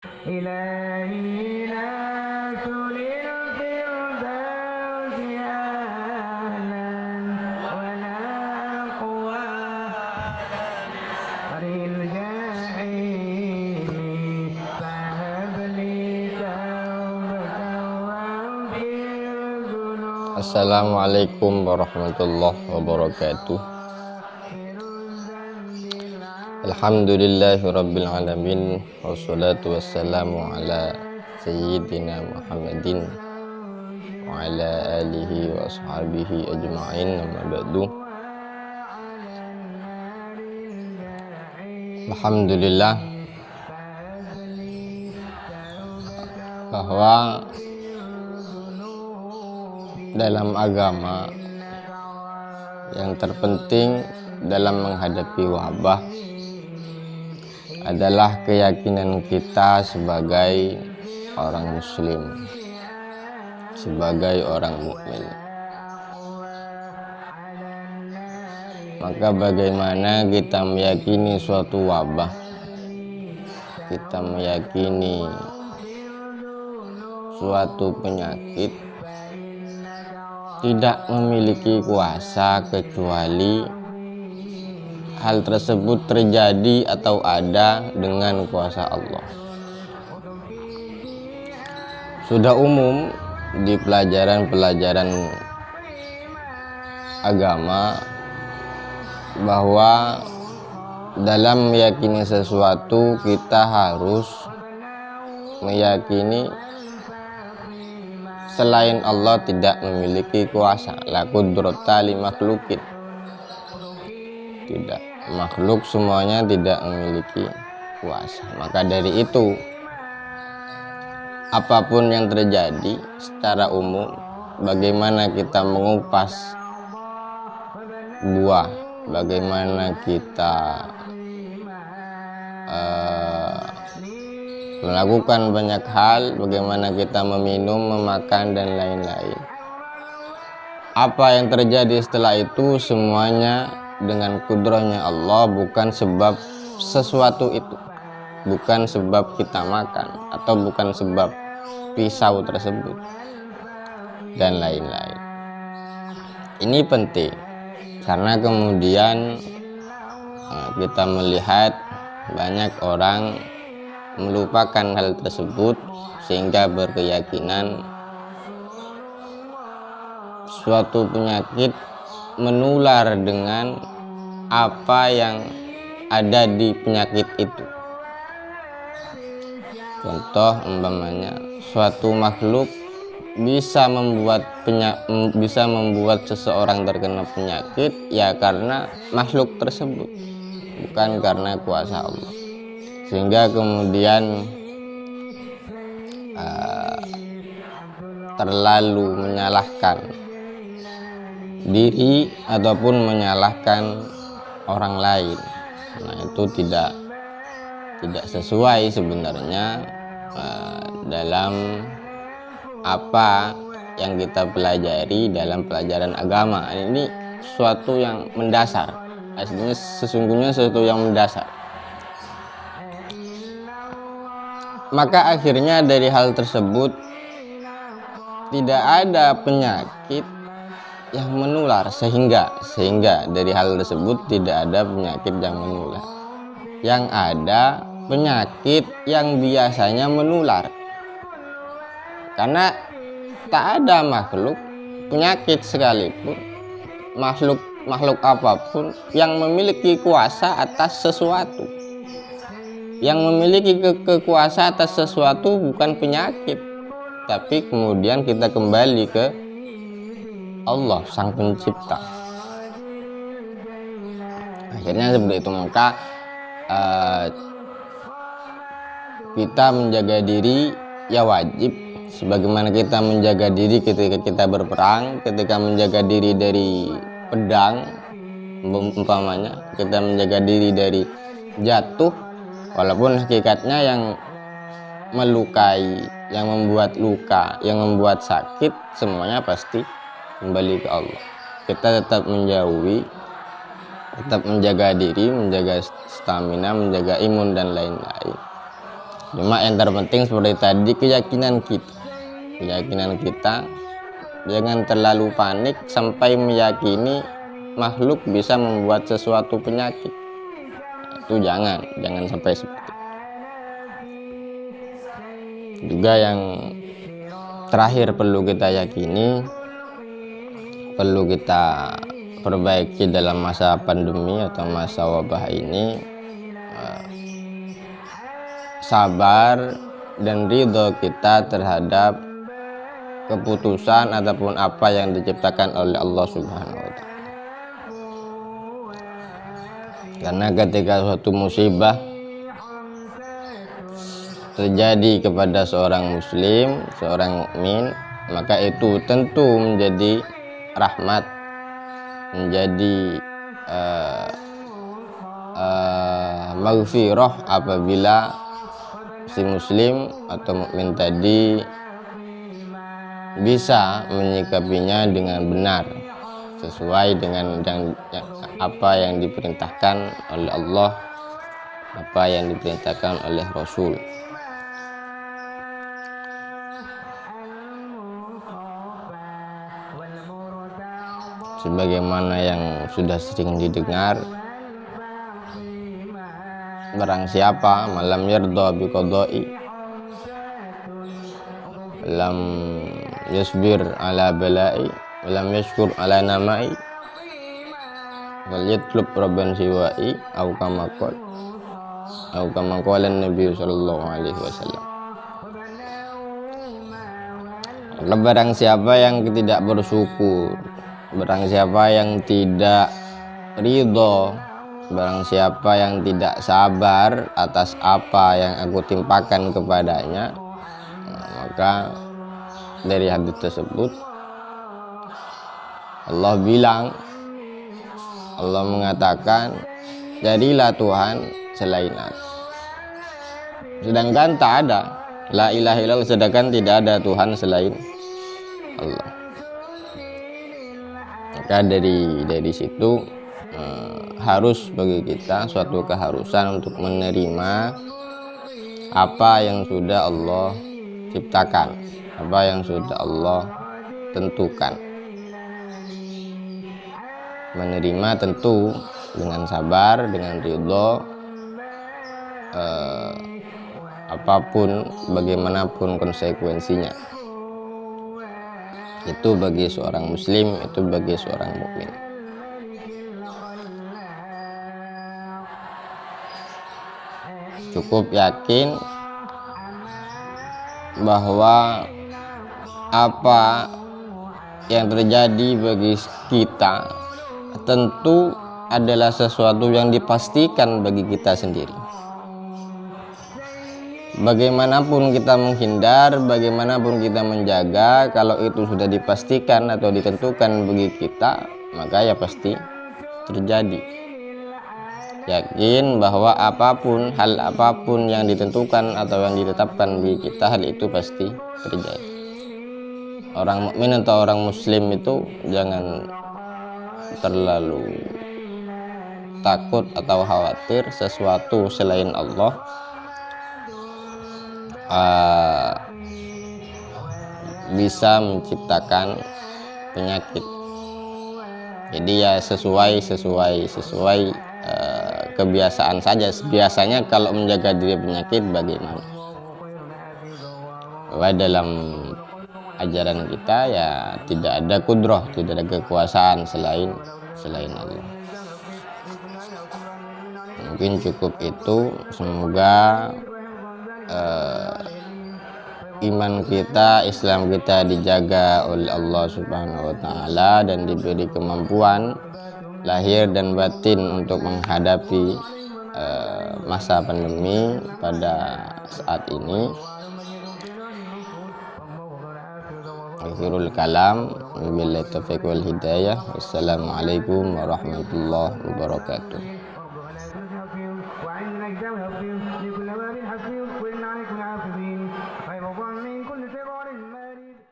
إلهي لا للفردوس أهلا ولا قوى للجحيم فهب لي توبة واغفر ذنوب. Assalamualaikum warahmatullahi wabarakatuh. Alhamdulillahirabbil alamin wassalatu wassalamu ala sayyidina Muhammadin wa ala alihi wa ashabihi ajma'in, amma ba'du. Alhamdulillah bahwa dalam agama yang terpenting dalam menghadapi wabah adalah keyakinan kita sebagai orang muslim, sebagai orang mukmin. Maka bagaimana kita meyakini suatu wabah, kita meyakini suatu penyakit tidak memiliki kuasa kecuali hal tersebut terjadi atau ada dengan kuasa Allah. Sudah umum di pelajaran-pelajaran agama bahwa dalam meyakini sesuatu kita harus meyakini selain Allah tidak memiliki kuasa. La qudrata li makhluqin. Tidak, makhluk semuanya tidak memiliki kuasa. Maka dari itu, apapun yang terjadi secara umum, bagaimana kita mengupas buah, bagaimana kita melakukan banyak hal, bagaimana kita meminum, memakan, dan lain-lain. Apa yang terjadi setelah itu semuanya dengan kudrahnya Allah, bukan sebab sesuatu itu, bukan sebab kita makan atau bukan sebab pisau tersebut dan lain-lain. Ini penting karena kemudian kita melihat banyak orang melupakan hal tersebut sehingga berkeyakinan suatu penyakit menular dengan apa yang ada di penyakit itu. Contoh umpamanya suatu makhluk bisa membuat seseorang terkena penyakit ya karena makhluk tersebut, bukan karena kuasa Allah. Sehingga kemudian terlalu menyalahkan diri ataupun menyalahkan orang lain. Nah, itu tidak sesuai sebenarnya dalam apa yang kita pelajari dalam pelajaran agama. Ini sesuatu yang mendasar. Aslinya sesungguhnya sesuatu yang mendasar. Maka akhirnya dari hal tersebut tidak ada penyakit yang menular, sehingga dari hal tersebut tidak ada penyakit yang menular. Yang ada penyakit yang biasanya menular, karena tak ada makhluk, penyakit sekalipun, makhluk apapun yang memiliki kuasa atas sesuatu. Yang memiliki kekuasaan atas sesuatu bukan penyakit, tapi kemudian kita kembali ke Allah sang pencipta. Akhirnya seperti itu. Maka kita menjaga diri ya wajib, sebagaimana kita menjaga diri ketika kita berperang, ketika menjaga diri dari pedang umpamanya, kita menjaga diri dari jatuh, walaupun hakikatnya yang melukai, yang membuat luka, yang membuat sakit, semuanya pasti kembali ke Allah. Kita tetap menjauhi, tetap menjaga diri, menjaga stamina, menjaga imun dan lain-lain. Cuma yang terpenting seperti tadi, keyakinan kita jangan terlalu panik sampai meyakini makhluk bisa membuat sesuatu penyakit. Itu jangan sampai seperti itu. Juga yang terakhir perlu kita yakini, perlu kita perbaiki dalam masa pandemi atau masa wabah ini, sabar dan ridho kita terhadap keputusan ataupun apa yang diciptakan oleh Allah Subhanahu wa Ta'ala. Karena ketika suatu musibah terjadi kepada seorang muslim, seorang mukmin, maka itu tentu menjadi rahmat, menjadi maghfirah apabila si muslim atau mukmin tadi bisa menyikapinya dengan benar sesuai dengan apa yang diperintahkan oleh Allah, apa yang diperintahkan oleh Rasul. Sebagaimana yang sudah sering didengar, barang siapa malam yarda bi qada'i lam yasbir ala bala'i lam yashkur ala nama'i wal yatlub rabban siwa'i au kama qala Nabi sallallahu alaihi wasallam. Barang siapa yang tidak bersyukur, barang siapa yang tidak ridho, barang siapa yang tidak sabar atas apa yang aku timpakan kepadanya, maka dari hadis tersebut Allah mengatakan, jadilah Tuhan selain aku. Sedangkan tak ada, la ilaha illallah, sedangkan tidak ada Tuhan selain Allah. Maka dari situ harus bagi kita suatu keharusan untuk menerima apa yang sudah Allah ciptakan, apa yang sudah Allah tentukan. Menerima tentu dengan sabar, dengan ridho, apapun, bagaimanapun konsekuensinya. Itu bagi seorang muslim, itu bagi seorang mukmin. Cukup yakin bahwa apa yang terjadi bagi kita tentu adalah sesuatu yang dipastikan bagi kita sendiri. Bagaimanapun kita menghindar, bagaimanapun kita menjaga, kalau itu sudah dipastikan atau ditentukan bagi kita, maka ya pasti terjadi. Yakin bahwa hal apapun yang ditentukan atau yang ditetapkan bagi kita, hal itu pasti terjadi. Orang mukmin atau orang muslim itu jangan terlalu takut atau khawatir sesuatu selain Allah bisa menciptakan penyakit. Jadi ya sesuai kebiasaan saja. Biasanya kalau menjaga diri penyakit bagaimana? Bahwa dalam ajaran kita ya tidak ada kudrah, tidak ada kekuasaan selain Allah. Mungkin cukup itu. Semoga iman kita, Islam kita dijaga oleh Allah Subhanahu wa Ta'ala dan diberi kemampuan lahir dan batin untuk menghadapi masa pandemi pada saat ini. Akhirul kalam, wabillahi taufiq wal hidayah. Wassalamualaikum warahmatullahi wabarakatuh.